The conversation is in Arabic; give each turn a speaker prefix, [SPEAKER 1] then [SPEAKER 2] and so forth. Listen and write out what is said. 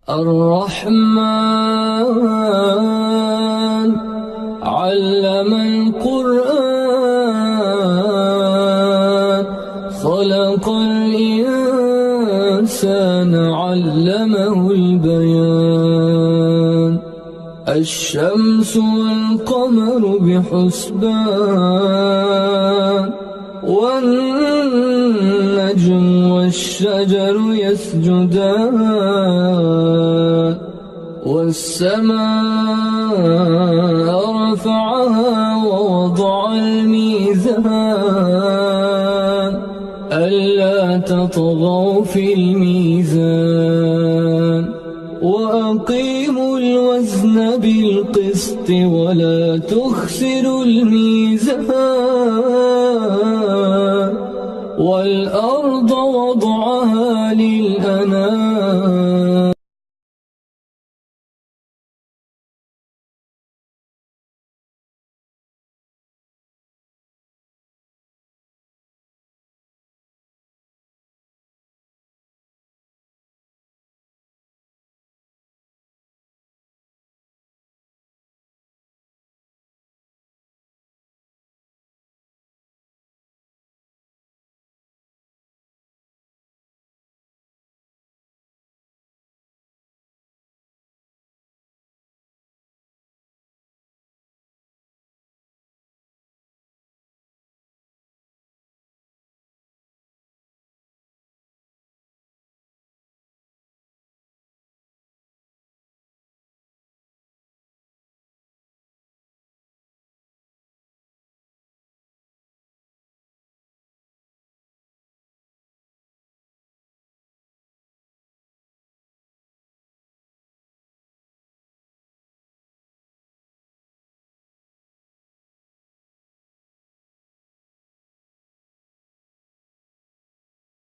[SPEAKER 1] الرحمن علم القرآن خلق الإنسان علمه البيان الشمس والقمر بحسبان والنجم والشجر يسجدان والسماء رفعها ووضع الميزان ألا تطغوا في الميزان وأقيموا الوزن بالقسط ولا تخسروا الميزان والأرض وضعها للأنام